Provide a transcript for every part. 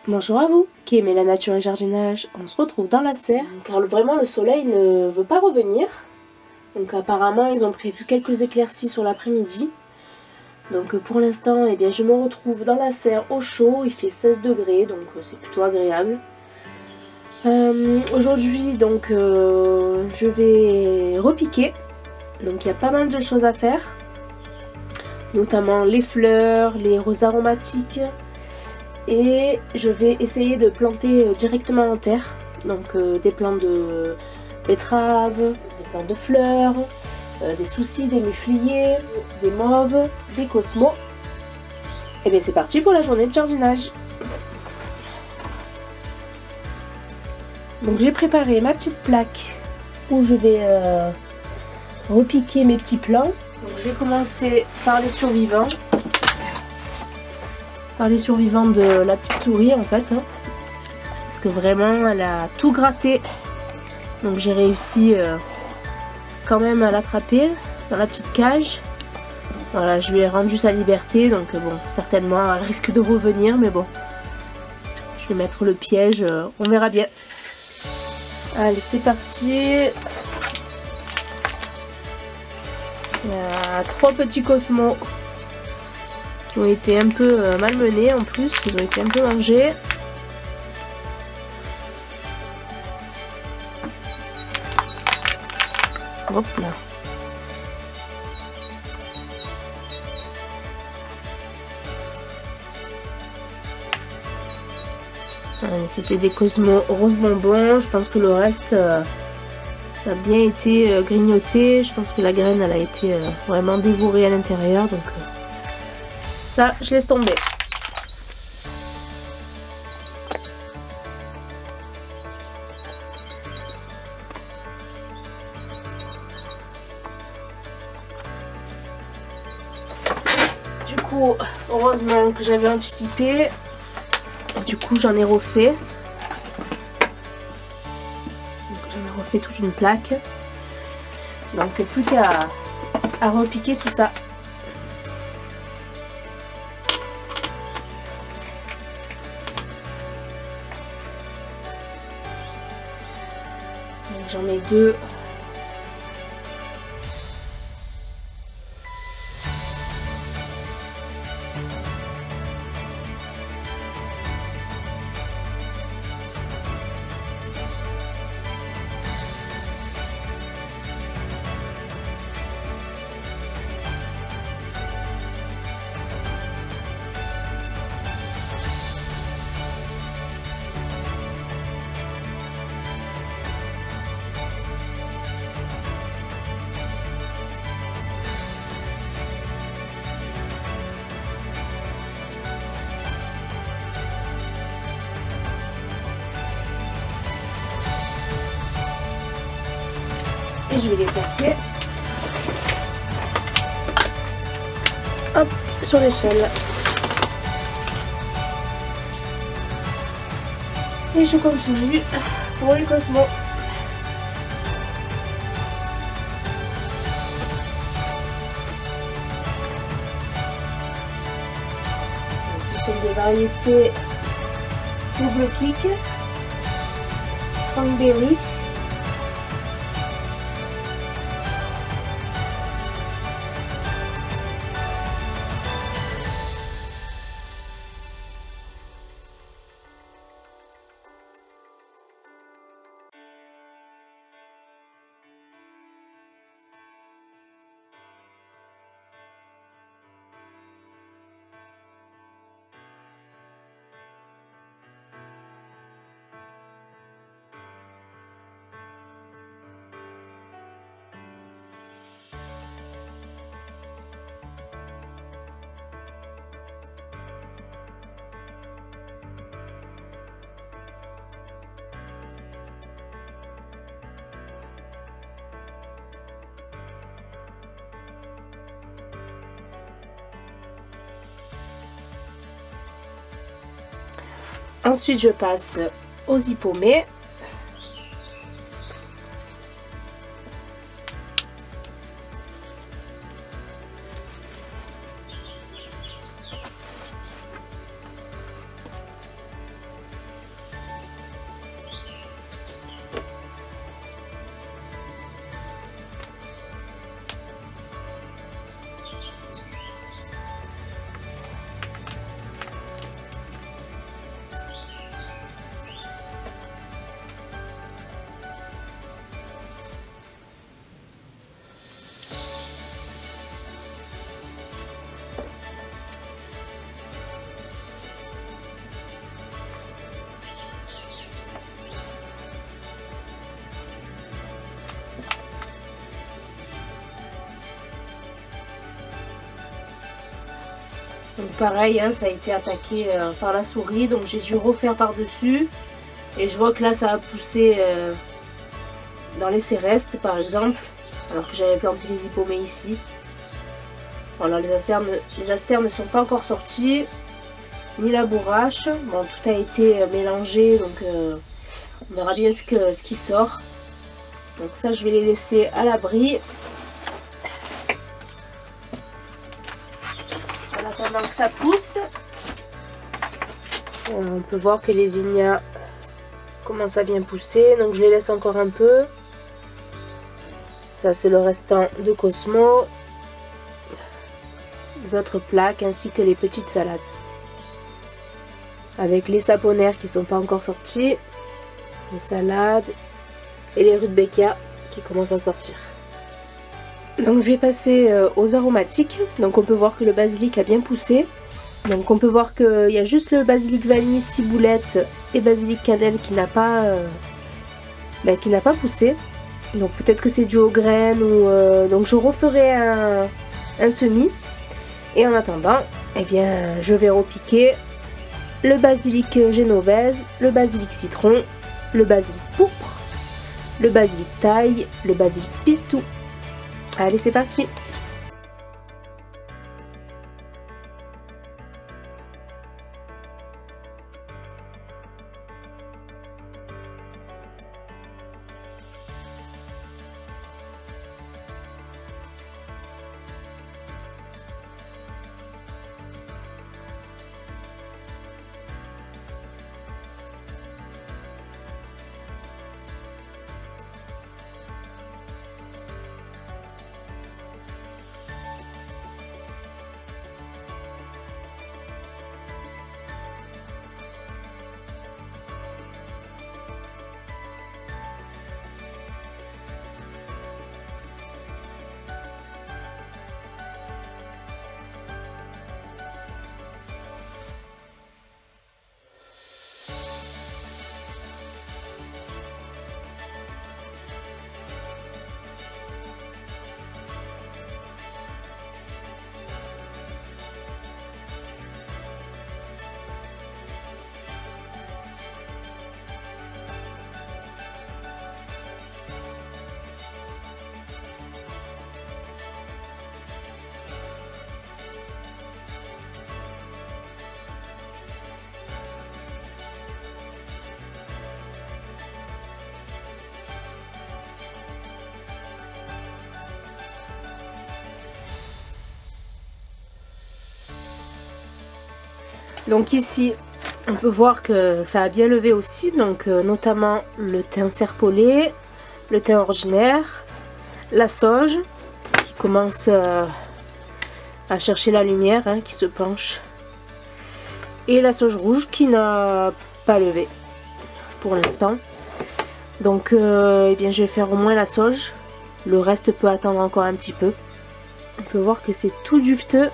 Bonjour à vous qui aimez la nature et jardinage, on se retrouve dans la serre car vraiment le soleil ne veut pas revenir. Donc apparemment ils ont prévu quelques éclaircies sur l'après-midi. Donc pour l'instant eh bien, je me retrouve dans la serre au chaud, il fait 16 degrés donc c'est plutôt agréable. Aujourd'hui donc je vais repiquer, donc il y a pas mal de choses à faire. Notamment les fleurs, les roses aromatiques. Et je vais essayer de planter directement en terre, donc des plants de betteraves, des plants de fleurs, des soucis, des mufliers, des mauves, des cosmos. Et bien c'est parti pour la journée de jardinage. Donc j'ai préparé ma petite plaque où je vais repiquer mes petits plants. Donc je vais commencer par les survivants. Les survivants de la petite souris en fait, hein, parce que vraiment elle a tout gratté, donc j'ai réussi quand même à l'attraper dans la petite cage. Voilà, je lui ai rendu sa liberté, donc bon, certainement elle risque de revenir, mais bon, je vais mettre le piège, on verra bien. Allez, c'est parti. Il y a 3 petits cosmos qui ont été un peu malmenés en plus, ils ont été un peu mangés. Hop là. C'était des cosmos rose bonbon, je pense que le reste ça a bien été grignoté, je pense que la graine elle a été vraiment dévorée à l'intérieur, donc ça, je laisse tomber. Du coup, heureusement que j'avais anticipé. Du coup, j'en ai refait. J'en ai refait toute une plaque. Donc, plus qu'à repiquer tout ça. J'en mets 2. Et je vais les passer hop sur l'échelle. Et je continue pour les cosmos. Ce sont des variétés double kick, cranberry. Ensuite, je passe aux hippomées. Donc pareil, hein, ça a été attaqué par la souris, donc j'ai dû refaire par-dessus. Et je vois que là ça a poussé dans les cérestes par exemple, alors que j'avais planté les hippomées ici. Voilà, les astères ne sont pas encore sortis, ni la bourrache. Bon, tout a été mélangé, donc on verra bien ce qui sort. Donc ça, je vais les laisser à l'abri. En attendant que ça pousse. On peut voir que les zinnias commencent à bien pousser, donc je les laisse encore un peu. Ça, c'est le restant de Cosmo. Les autres plaques ainsi que les petites salades. Avec les saponaires qui sont pas encore sortis, les salades et les rudbeckia qui commencent à sortir. Donc je vais passer aux aromatiques. Donc on peut voir que le basilic a bien poussé. Donc on peut voir qu'il y a juste le basilic vanille, ciboulette et basilic cannelle qui n'a pas poussé. Donc peut-être que c'est dû aux graines ou donc je referai un semis. Et en attendant, eh bien, je vais repiquer le basilic génovese, le basilic citron, le basilic pourpre, le basilic thaï, le basilic pistou. Allez, c'est parti! Donc ici, on peut voir que ça a bien levé aussi, donc notamment le thym serpollet, le thym ordinaire, la sauge qui commence à chercher la lumière, hein, qui se penche, et la sauge rouge qui n'a pas levé pour l'instant. Donc eh bien, je vais faire au moins la sauge, le reste peut attendre encore un petit peu. On peut voir que c'est tout duveteux.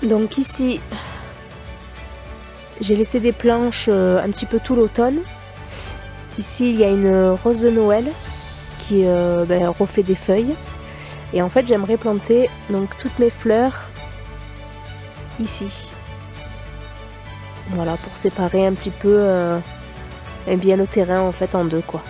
Donc ici, j'ai laissé des planches un petit peu tout l'automne. Ici, il y a une rose de Noël qui refait des feuilles. Et en fait, j'aimerais planter donc toutes mes fleurs ici. Voilà, pour séparer un petit peu bien le terrain en fait en deux, quoi.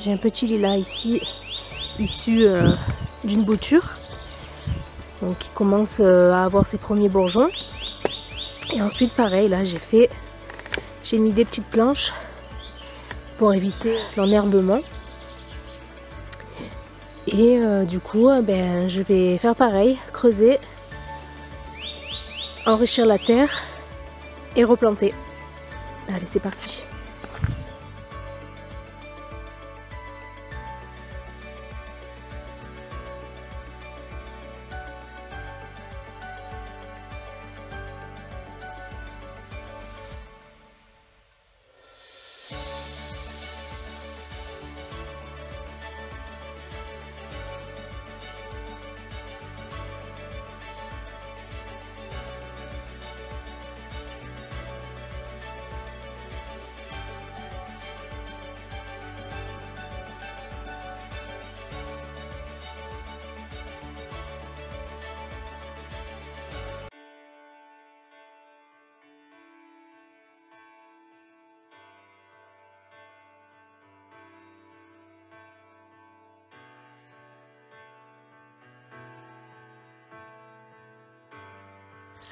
J'ai un petit lilas ici, issu d'une bouture. Donc il commence à avoir ses premiers bourgeons. Et ensuite pareil, là j'ai mis des petites planches pour éviter l'enherbement. Et du coup, ben, je vais faire pareil, creuser, enrichir la terre et replanter. Allez, c'est parti.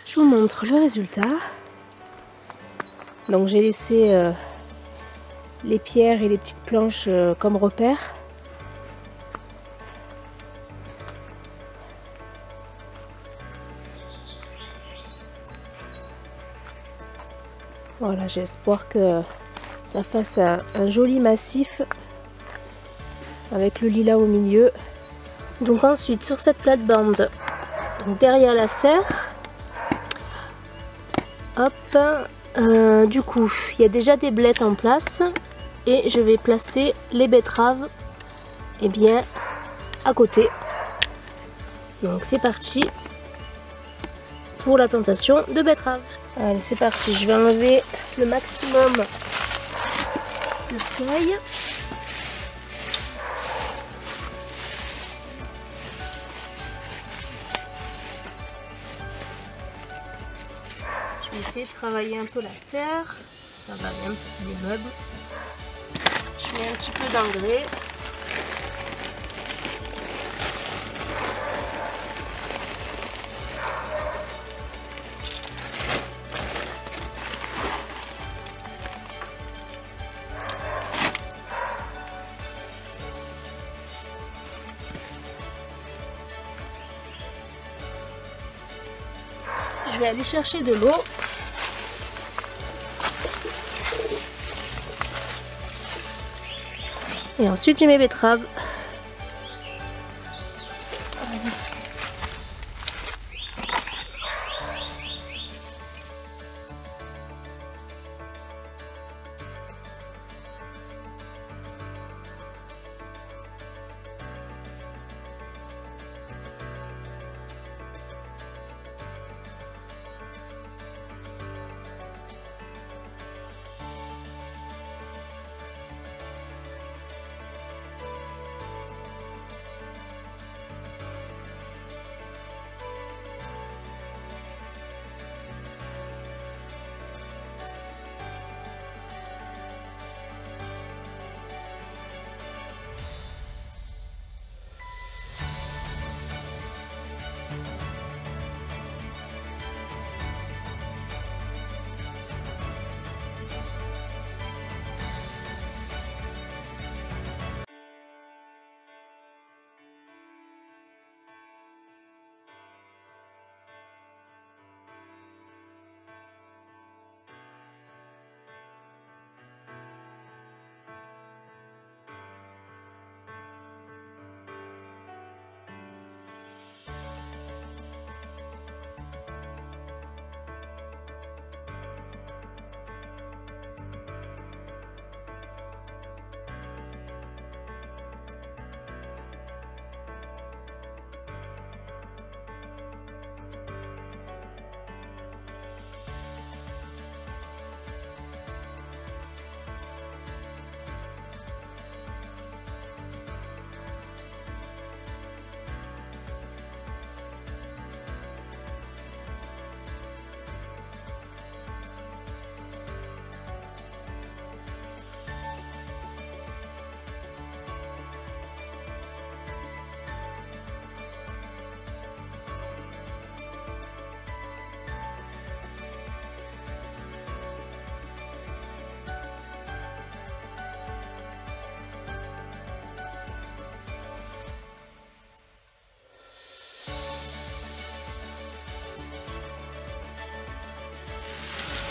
Je vous montre le résultat. Donc j'ai laissé les pierres et les petites planches comme repère. Voilà, j'ai espoir que ça fasse un joli massif avec le lilas au milieu. Donc ensuite sur cette plate-bande, donc derrière la serre, hop, du coup il y a déjà des blettes en place et je vais placer les betteraves et bien à côté. Donc c'est parti pour la plantation de betteraves. Allez, c'est parti, je vais enlever le maximum de feuilles. Je vais essayer de travailler un peu la terre, ça va bien, les meubles. Je mets un petit peu d'engrais. Je vais aller chercher de l'eau. Et ensuite j'ai mes betteraves.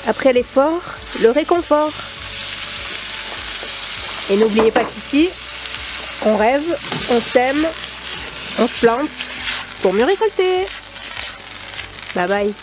Après l'effort, le réconfort. Et n'oubliez pas qu'ici, on rêve, on sème, on se plante pour mieux récolter. Bye bye.